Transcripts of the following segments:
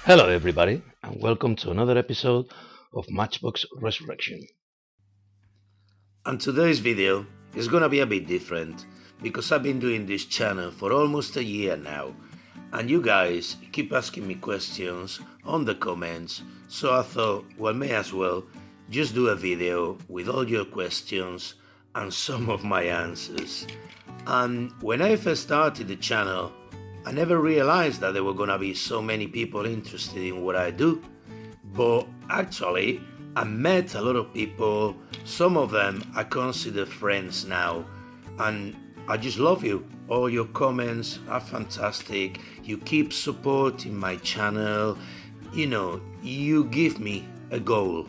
Hello, everybody, and welcome to another episode of Matchbox Resurrection. And today's video is gonna be a bit different because I've been doing this channel for almost a year now, and you guys keep asking me questions on the comments, so I thought, well, may as well just do a video with all your questions and some of my answers. And when I first started the channel, I never realized that there were gonna be so many people interested in what I do. But actually, I met a lot of people, some of them I consider friends now, and I just love you. All your comments are fantastic. You keep supporting my channel. You give me a goal.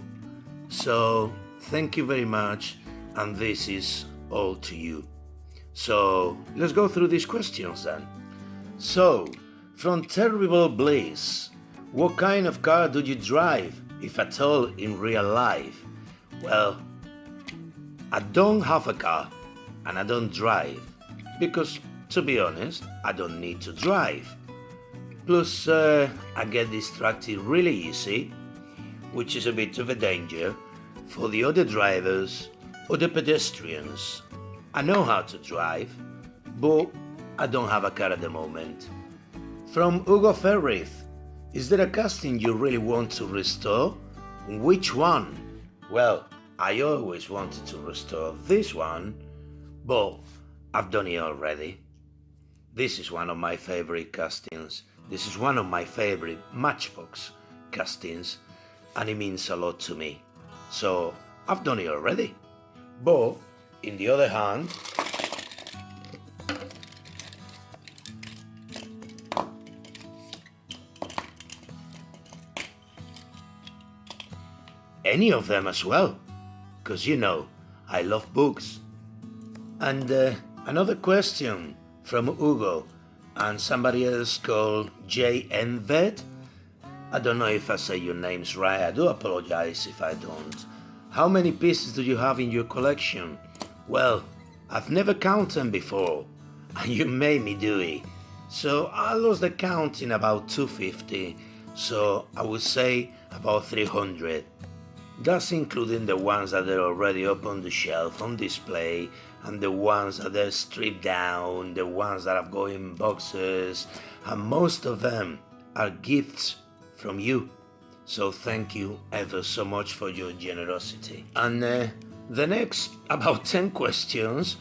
So, thank you very much, and this is all to you. So, let's go through these questions then. So, from Terrible Bliss, what kind of car do you drive, if at all, in real life? Well, I don't have a car and I don't drive because, to be honest, I don't need to drive. Plus, I get distracted really easy, which is a bit of a danger for the other drivers or the pedestrians. I know how to drive, but I don't have a car at the moment. From Hugo Ferrith, is there a casting you really want to restore? Which one? Well, I always wanted to restore this one, but I've done it already. This is one of my favorite castings. This is one of my favorite Matchbox castings, and it means a lot to me. So I've done it already. But, in the other hand, any of them as well, because I love books. And another question from Hugo and somebody else called JNVed. I don't know if I say your names right, I do apologize if I don't. How many pieces do you have in your collection? Well, I've never counted them before, and you made me do it. So I lost the count in about 250, so I would say about 300. That's including the ones that are already up on the shelf on display, and the ones that are stripped down, the ones that have got in boxes, and most of them are gifts from you. So thank you ever so much for your generosity. And the next about 10 questions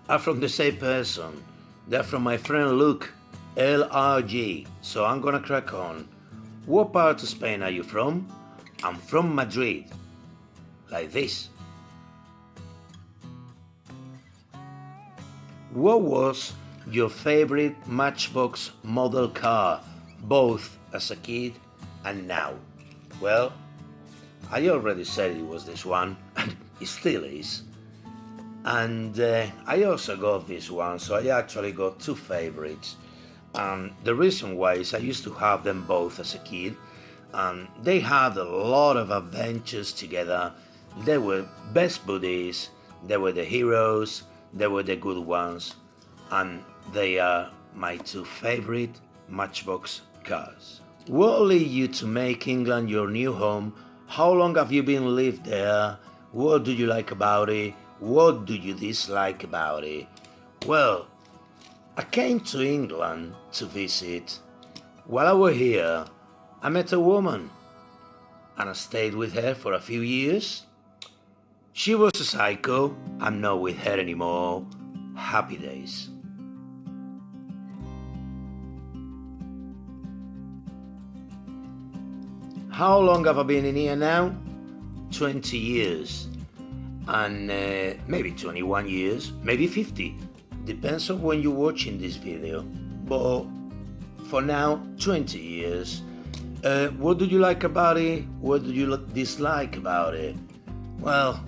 are from the same person. They're from my friend Luke, LRG. So I'm gonna crack on. What part of Spain are you from? I'm from Madrid. Like this. What was your favorite Matchbox model car, both as a kid and now? Well, I already said it was this one, and it still is. And I also got this one, so I actually got two favorites. And the reason why is I used to have them both as a kid, and they had a lot of adventures together. They were best buddies, they were the heroes, they were the good ones, and they are my two favorite Matchbox cars. What led you to make England your new home? How long have you been lived there? What do you like about it? What do you dislike about it? Well, I came to England to visit. While I was here, I met a woman, and I stayed with her for a few years. She was a psycho. I'm not with her anymore. Happy days. How long have I been in here now? 20 years. And maybe 21 years, maybe 50. Depends on when you're watching this video. But for now, 20 years. What do you like about it? What do you dislike about it? Well,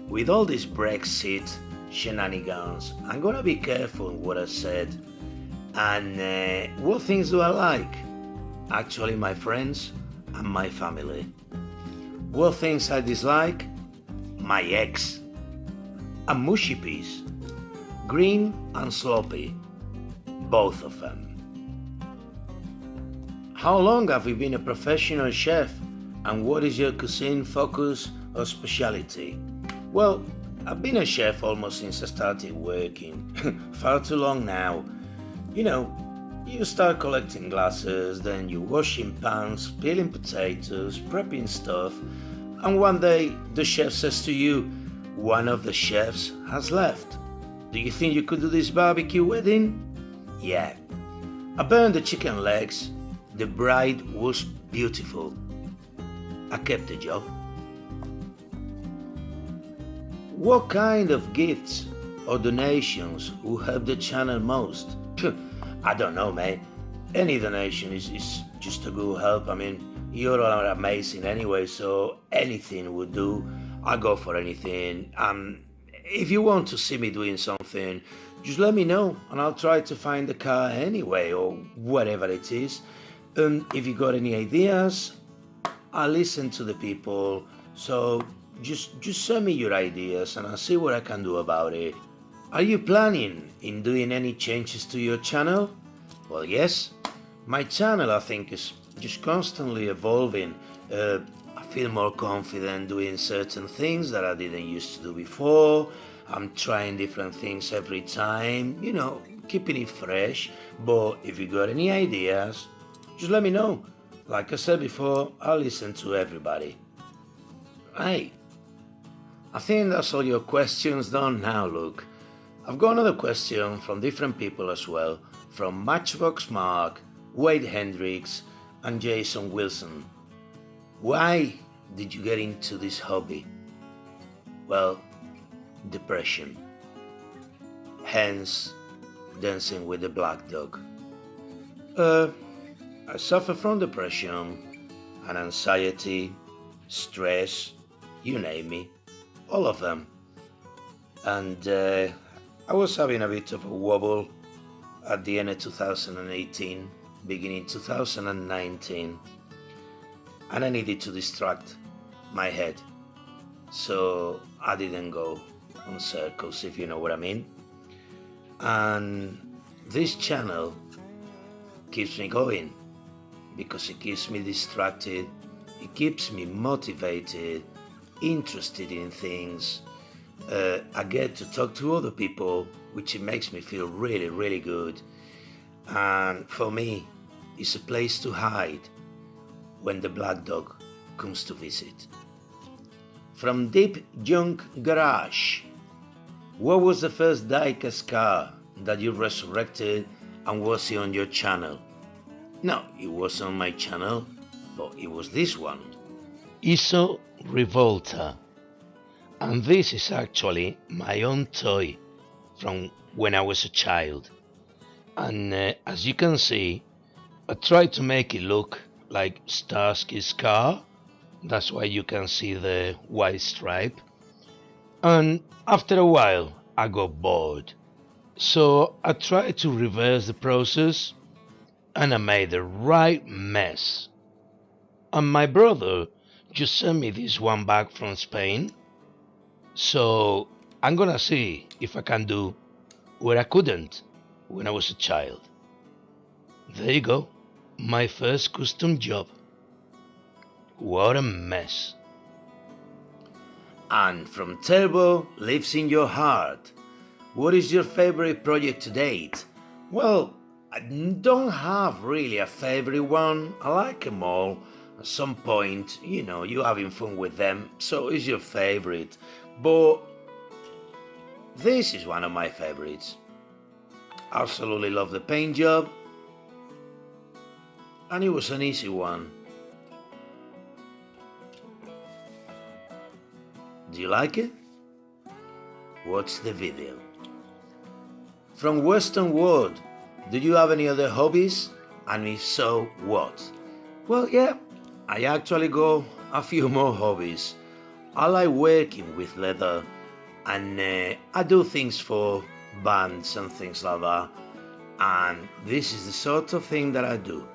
with all this Brexit shenanigans, I'm gonna be careful in what I said. And what things do I like? Actually, my friends and my family. What things I dislike? My ex. A mushy piece. Green and sloppy. Both of them. How long have you been a professional chef? And what is your cuisine focus or specialty? Well, I've been a chef almost since I started working. Far too long now. You know, you start collecting glasses, then you washing pans, peeling potatoes, prepping stuff, and one day the chef says to you, one of the chefs has left. Do you think you could do this barbecue wedding? Yeah. I burned the chicken legs. The bride was beautiful. I kept the job. What kind of gifts or donations will help the channel most? I don't know, mate. Any donation is just a good help. I mean, you're all amazing anyway, so anything would do. I go for anything. If you want to see me doing something, just let me know and I'll try to find the car anyway or whatever it is. And if you got any ideas, I listen to the people. So just send me your ideas and I'll see what I can do about it. Are you planning in doing any changes to your channel? Well, yes. My channel, I think, is just constantly evolving. I feel more confident doing certain things that I didn't used to do before. I'm trying different things every time, keeping it fresh. But if you got any ideas, just let me know. Like I said before, I'll listen to everybody. Hey, I think that's all your questions done now, Luke. I've got another question from different people as well, from Matchbox Mark, Wade Hendricks, and Jason Wilson. Why did you get into this hobby? Well, depression. Hence, dancing with the black dog. I suffer from depression and anxiety, stress, you name me, all of them. And I was having a bit of a wobble at the end of 2018, beginning 2019, and I needed to distract my head. So I didn't go on circles, if you know what I mean. And this channel keeps me going because it keeps me distracted, it keeps me motivated, interested in things. I get to talk to other people, which it makes me feel really, really good. And for me, it's a place to hide when the black dog comes to visit. From Deep Junk Garage, what was the first Diecast car that you resurrected and was it on your channel? No, it was on my channel, but it was this one. ISO Revolta. And this is actually my own toy from when I was a child. And as you can see, I tried to make it look like Starsky's car. That's why you can see the white stripe. And after a while, I got bored. So I tried to reverse the process and I made the right mess. And my brother just sent me this one back from Spain. So I'm gonna see if I can do what I couldn't when I was a child. There you go, my first custom job. What a mess. And from Turbo Lives in Your Heart, what is your favorite project to date? Well, I don't have really a favorite one. I like them all. At some point, you're having fun with them, so it's your favorite. But this is one of my favorites. Absolutely love the paint job, and it was an easy one. Do you like it? Watch the video. From Western World, do you have any other hobbies? And if so, what? Well, yeah, I actually got a few more hobbies. I like working with leather, and I do things for bands and things like that. And this is the sort of thing that I do.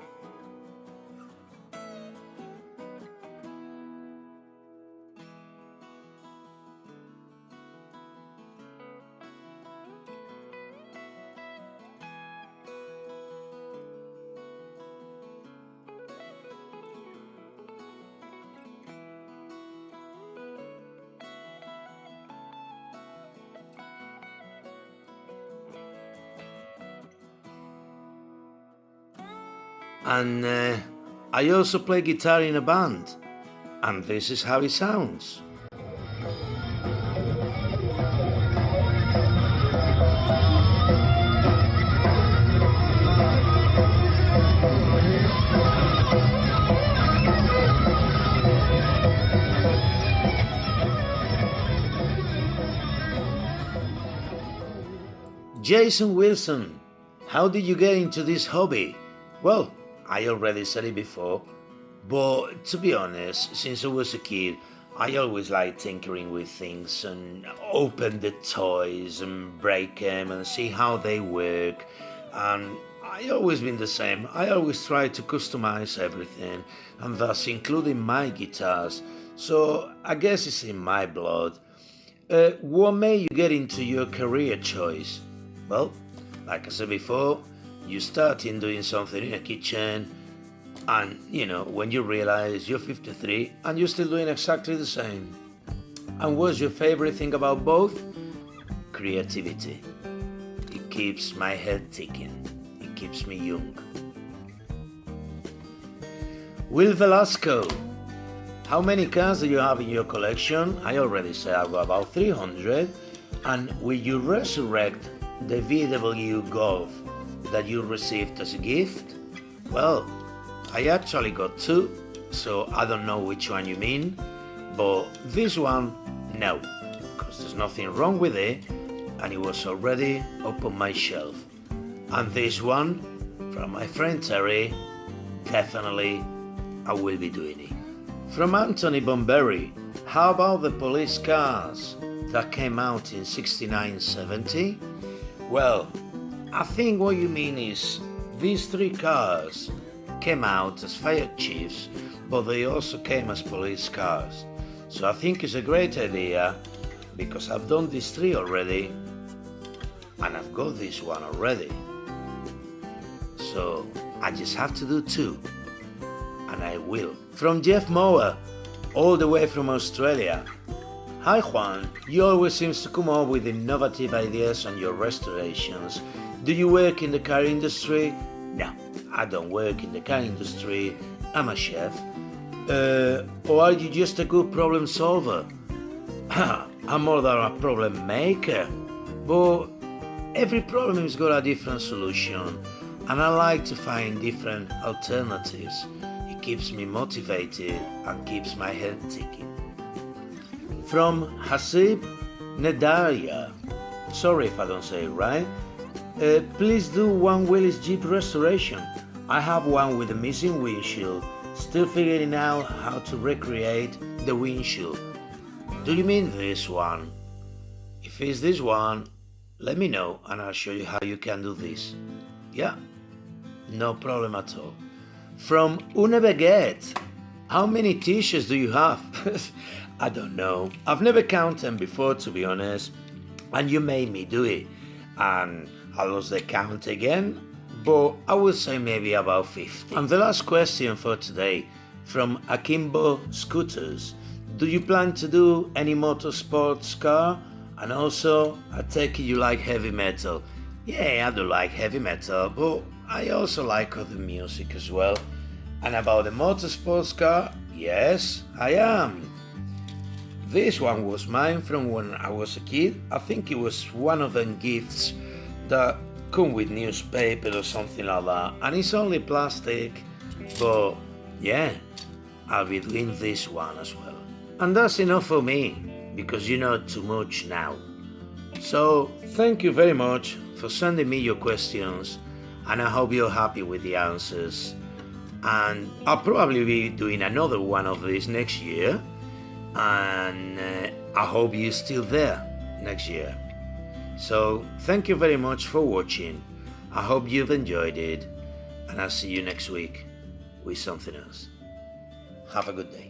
And I also play guitar in a band, and this is how it sounds. Jason Wilson, how did you get into this hobby? Well, I already said it before, but to be honest, since I was a kid, I always liked tinkering with things and open the toys and break them and see how they work. And I always been the same. I always try to customize everything, and thus including my guitars. So I guess it's in my blood. What made you get into your career choice? Well, like I said before, you start in doing something in a kitchen, and when you realize you're 53 and you're still doing exactly the same. And what's your favorite thing about both? Creativity. It keeps my head ticking. It keeps me young. Will Velasco, how many cars do you have in your collection? I already said I've got about 300. And will you resurrect the VW Golf that you received as a gift? Well, I actually got two, so I don't know which one you mean, but this one, no, because there's nothing wrong with it, and it was already up on my shelf. And this one, from my friend Terry, definitely I will be doing it. From Anthony Bunbury, how about the police cars that came out in 69-70? Well, I think what you mean is these three cars came out as fire chiefs, but they also came as police cars. So I think it's a great idea, because I've done these three already, and I've got this one already. So I just have to do two, and I will. From Jeff Mower, all the way from Australia. Hi Juan, you always seem to come up with innovative ideas on your restorations. Do you work in the car industry? No, I don't work in the car industry. I'm a chef. Or are you just a good problem solver? I'm more than a problem maker. But every problem has got a different solution, and I like to find different alternatives. It keeps me motivated and keeps my head ticking. From Hasib Natalia, sorry if I don't say it right. Please do one Willys Jeep restoration. I have one with a missing windshield, still figuring out how to recreate the windshield. Do you mean this one? If it's this one, let me know and I'll show you how you can do this. Yeah, no problem at all. From Una Baguette, how many t-shirts do you have? I don't know. I've never counted them before, to be honest, and you made me do it, and I lost the count again, but I would say maybe about 50. And the last question for today, from Akimbo Scooters. Do you plan to do any motorsports car? And also, I take it you like heavy metal. Yeah, I do like heavy metal, but I also like other music as well. And about the motorsports car, yes, I am. This one was mine from when I was a kid. I think it was one of them gifts that come with newspaper or something like that. And it's only plastic, but yeah, I'll be doing this one as well. And that's enough for me, because you know too much now. So thank you very much for sending me your questions, and I hope you're happy with the answers. And I'll probably be doing another one of these next year, and I hope you're still there next year. So thank you very much for watching. I hope you've enjoyed it, and I'll see you next week with something else. Have a good day.